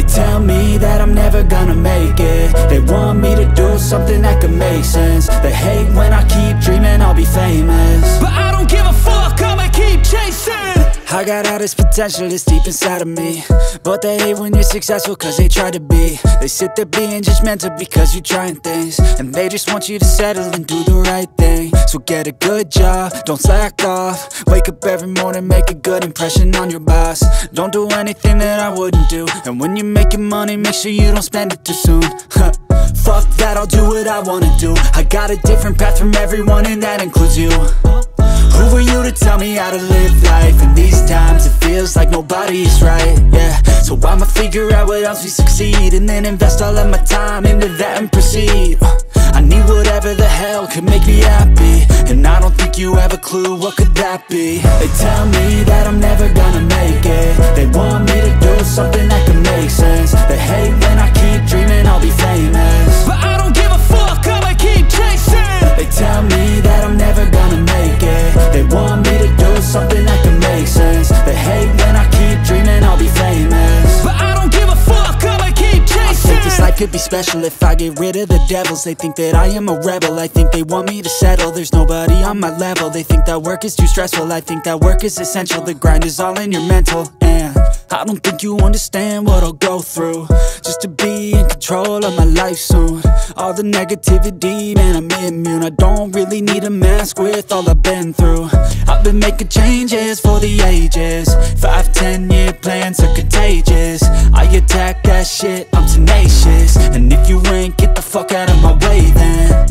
tell me that I'm never gonna make it. They want me to do something that could make sense. They hate when I keep dreaming I'll be famous, but I don't give a fuck, I'ma keep chasing. I got all this potential that's deep inside of me, but they hate when you're successful cause they try to be. They sit there being judgmental because you're trying things, and they just want you to settle and do the right thing. So get a good job, don't slack off. Wake up every morning, make a good impression on your boss. Don't do anything that I wouldn't do, and when you're making money, make sure you don't spend it too soon. Fuck that, I'll do what I wanna do. I got a different path from everyone, and that includes you. Who are you to tell me how to live life? In these times it feels like nobody's right, yeah. So I'ma figure out what else we succeed, and then invest all of my time into that and proceed. I need whatever the hell could make me happy, and I don't think you have a clue what could that be. They tell me that I'm never gonna make it. They want me to do something that could make sense. They hate when I keep dreaming I'll be famous, but I don't give a fuck, I'ma keep chasing. They tell me that I'm never gonna make it. They want me to do something that can make sense. They hate when I keep dreaming I'll be famous, but I don't give a fuck, I'ma keep chasing. I think this life could be special if I get rid of the devils. They think that I am a rebel, I think they want me to settle. There's nobody on my level, they think that work is too stressful. I think that work is essential, the grind is all in your mental. And I don't think you understand what I'll go through just to be in control of my life soon. All the negativity, man, I'm immune. I don't really need a mask with all I've been through. I've been making changes for the ages. 5-10 year plans are contagious. I attack that shit, I'm tenacious. And if you ain't, get the fuck out of my way then.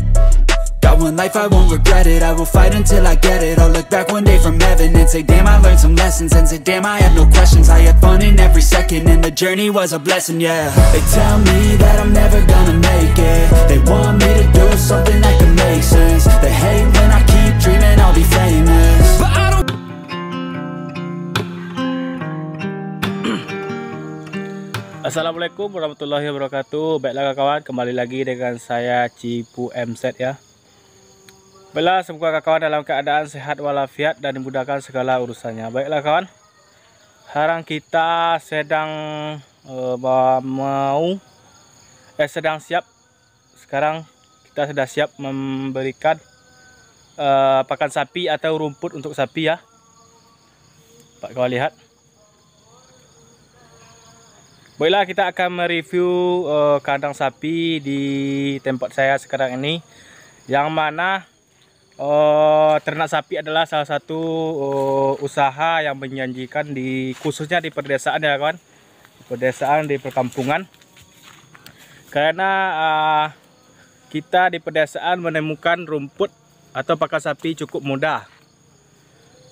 Got one life, I won't regret it. I will fight until I get it. I'll look back one day from heaven and say damn, I learned some lessons. And say damn, I had no questions. I had fun in every second, and the journey was a blessing, yeah. They tell me that I'm never gonna make it. They want me to do something that can make sense. They hate when I keep dreaming I'll be famous, but I don't. Assalamualaikum warahmatullahi wabarakatuh. Baiklah kawan, kembali lagi dengan saya Cipu MZ ya. Baiklah, semoga kawan dalam keadaan sehat walafiat dan dimudahkan segala urusannya. Baiklah kawan, sekarang kita sedang sedang siap. Sekarang kita sudah siap memberikan pakan sapi atau rumput untuk sapi ya. Pak kawan lihat. Baiklah, kita akan mereview kandang sapi di tempat saya sekarang ini, yang mana ternak sapi adalah salah satu usaha yang menjanjikan khususnya di pedesaan ya kawan, pedesaan di perkampungan. Karena kita di pedesaan menemukan rumput atau pakan sapi cukup mudah,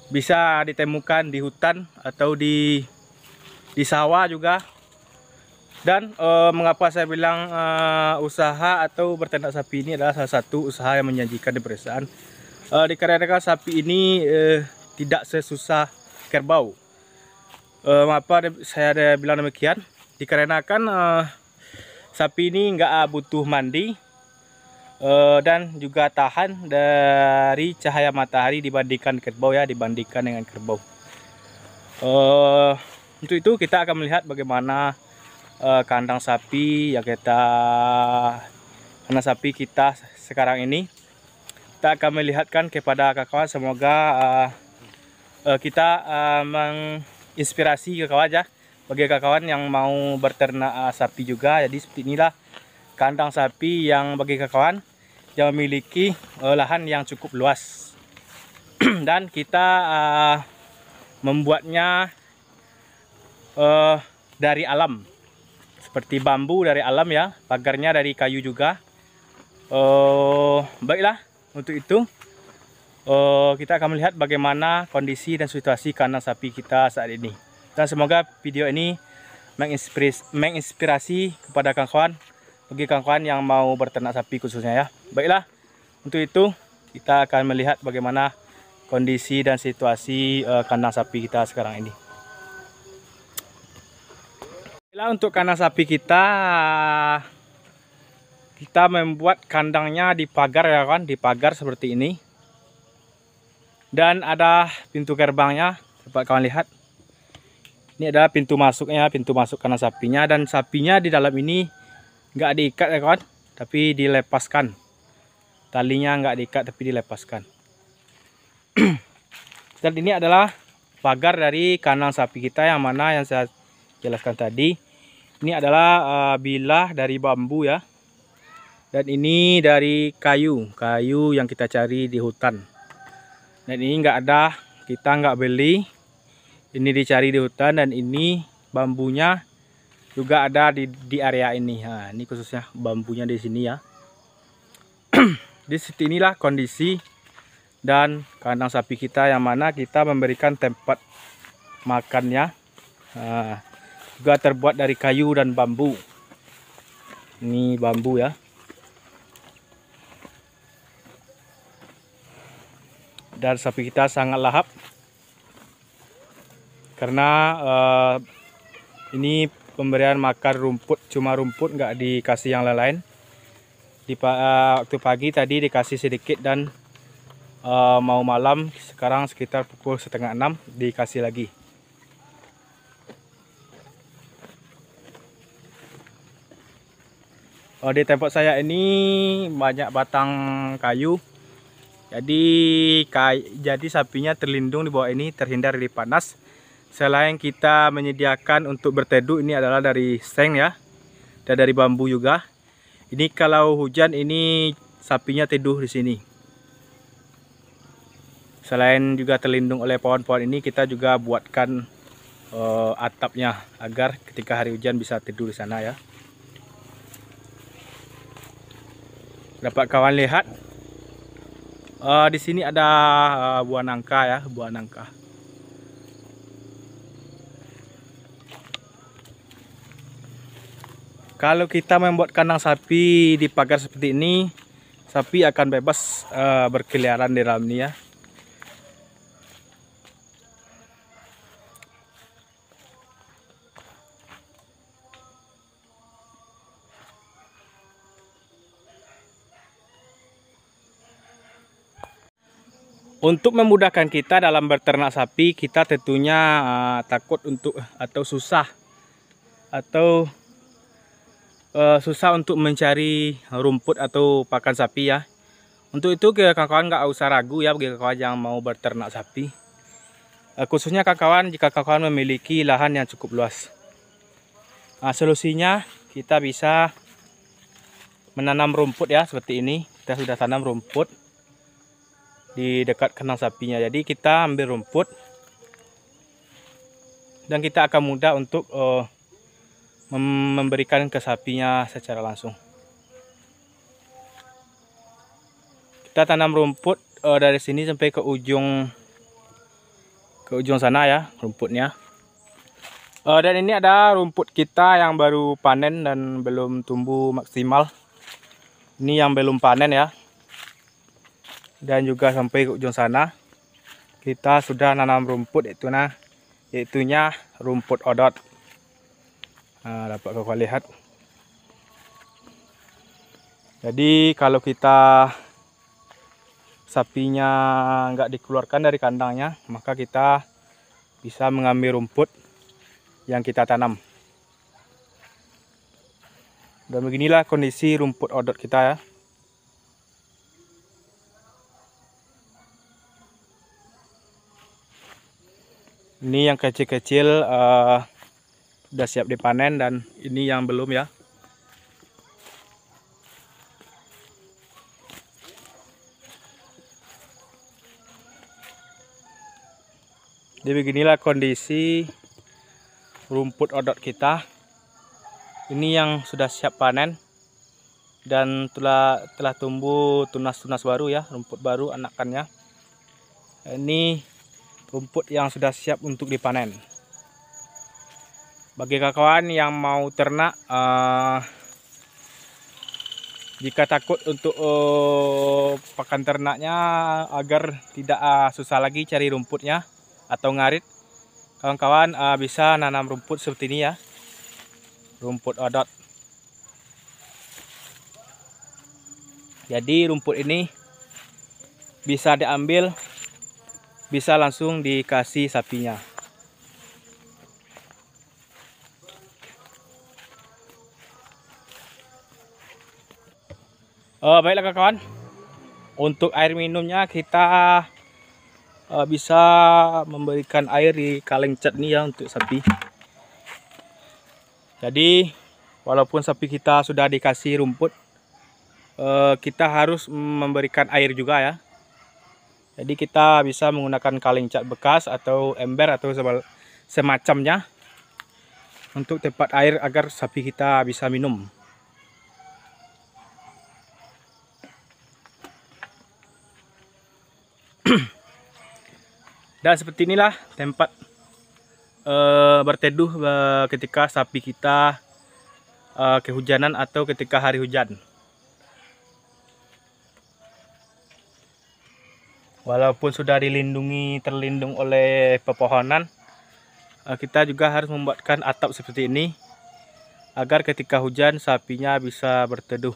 bisa ditemukan di hutan atau di sawah juga. Dan mengapa saya bilang usaha atau berternak sapi ini adalah salah satu usaha yang menjanjikan di pedesaan, dikarenakan sapi ini tidak sesusah kerbau. Mengapa saya bilang demikian? Dikarenakan sapi ini nggak butuh mandi dan juga tahan dari cahaya matahari dibandingkan kerbau ya, dibandingkan dengan kerbau. Untuk itu kita akan melihat bagaimana kandang sapi kita sekarang ini. Kita akan melihatkan kepada kawan, semoga kita menginspirasi kawan ya, bagi kawan yang mau berternak sapi juga. Jadi seperti inilah kandang sapi yang bagi kawan yang memiliki lahan yang cukup luas. Dan kita membuatnya dari alam, seperti bambu dari alam ya, pagarnya dari kayu juga. Baiklah, untuk itu kita akan melihat bagaimana kondisi dan situasi kandang sapi kita saat ini. Dan semoga video ini menginspirasi kepada kawan-kawan, bagi kawan-kawan yang mau berternak sapi khususnya ya. Baiklah, untuk itu kita akan melihat bagaimana kondisi dan situasi kandang sapi kita sekarang ini. Untuk kandang sapi kita membuat kandangnya di pagar ya kan, di pagar seperti ini, dan ada pintu gerbangnya. Coba kawan lihat, Ini adalah pintu masuknya, pintu masuk kandang sapinya, dan sapinya di dalam ini nggak diikat ya kawan, tapi dilepaskan. Talinya nggak diikat tapi dilepaskan. Dan ini adalah pagar dari kandang sapi kita, yang mana yang saya jelaskan tadi. Ini adalah bilah dari bambu ya. Dan ini dari kayu yang kita cari di hutan. Dan ini nggak ada, kita nggak beli. Ini dicari di hutan, dan ini bambunya juga ada di area ini. Nah, ini khususnya bambunya di sini ya. Di situ inilah kondisi dan kandang sapi kita, yang mana kita memberikan tempat makannya. Nah, juga terbuat dari kayu dan bambu. Ini bambu ya. Dan sapi kita sangat lahap karena ini pemberian makan rumput, cuma rumput, nggak dikasih yang lain. Di waktu pagi tadi dikasih sedikit, dan mau malam sekarang sekitar pukul 5:30 dikasih lagi. Di tempat saya ini banyak batang kayu. Jadi sapinya terlindung di bawah ini, terhindar dari panas. Selain kita menyediakan untuk berteduh, ini adalah dari seng ya, dan dari bambu juga. Ini kalau hujan ini sapinya teduh di sini. Selain juga terlindung oleh pohon-pohon ini, kita juga buatkan atapnya agar ketika hari hujan bisa tidur di sana ya. Dapat kawan lihat, di sini ada buah nangka ya, buah nangka. Kalau kita membuat kandang sapi di pagar seperti ini, sapi akan bebas berkeliaran di dalam ini ya. Untuk memudahkan kita dalam berternak sapi, kita tentunya takut atau susah untuk mencari rumput atau pakan sapi ya. Untuk itu kawan-kawan nggak usah ragu ya, bagi kawan yang mau berternak sapi. Khususnya kawan-kawan jika kawan memiliki lahan yang cukup luas. Solusinya kita bisa menanam rumput ya, seperti ini. Kita sudah tanam rumput di dekat kandang sapinya. Jadi kita ambil rumput, dan kita akan mudah untuk memberikan ke sapinya secara langsung. Kita tanam rumput dari sini sampai ke ujung sana ya, rumputnya. Dan ini ada rumput kita yang baru panen dan belum tumbuh maksimal. Ini yang belum panen ya. Dan juga sampai ke ujung sana kita sudah nanam rumput, yaitunya rumput odot. Dapat kalian lihat. Jadi kalau kita sapinya nggak dikeluarkan dari kandangnya, maka kita bisa mengambil rumput yang kita tanam. Dan beginilah kondisi rumput odot kita ya. Ini yang kecil-kecil sudah siap dipanen, dan ini yang belum ya. Jadi beginilah kondisi rumput odot kita. Ini yang sudah siap panen dan telah tumbuh tunas-tunas baru ya, rumput baru anakannya. Ini rumput yang sudah siap untuk dipanen. Bagi kawan yang mau ternak, jika takut untuk pakan ternaknya agar tidak susah lagi cari rumputnya atau ngarit, kawan-kawan bisa nanam rumput seperti ini ya, rumput odot. Jadi rumput ini bisa diambil, bisa langsung dikasih sapinya. Baiklah kawan-kawan, untuk air minumnya kita bisa memberikan air di kaleng cat ini ya untuk sapi. Jadi walaupun sapi kita sudah dikasih rumput, kita harus memberikan air juga ya. Jadi kita bisa menggunakan kaleng cat bekas atau ember atau semacamnya untuk tempat air agar sapi kita bisa minum. Dan seperti inilah tempat berteduh ketika sapi kita kehujanan atau ketika hari hujan. Walaupun sudah terlindung oleh pepohonan, kita juga harus membuatkan atap seperti ini agar ketika hujan sapinya bisa berteduh.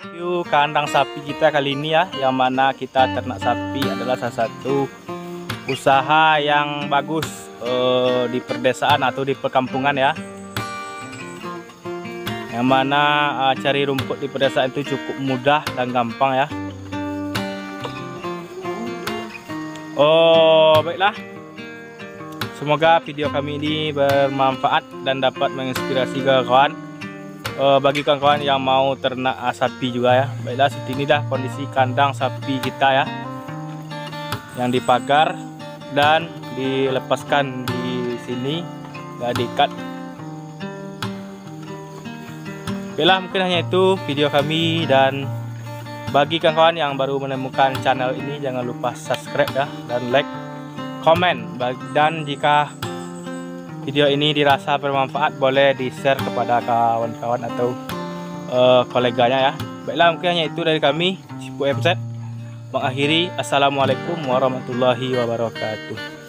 Review kandang sapi kita kali ini ya, yang mana kita ternak sapi adalah salah satu usaha yang bagus di perdesaan atau di perkampungan ya, yang mana cari rumput di pedesaan itu cukup mudah dan gampang ya. Baiklah, semoga video kami ini bermanfaat dan dapat menginspirasi kawan-kawan, bagi kawan-kawan yang mau ternak sapi juga ya. Baiklah, seperti ini dah kondisi kandang sapi kita ya, yang dipagar dan dilepaskan di sini, nggak diikat. Baiklah, mungkin hanya itu video kami, dan bagi kawan-kawan yang baru menemukan channel ini jangan lupa subscribe ya, dan like, komen, dan jika video ini dirasa bermanfaat boleh di share kepada kawan-kawan atau koleganya ya. Baiklah, mungkin hanya itu dari kami Sipu MZ mengakhiri. Assalamualaikum warahmatullahi wabarakatuh.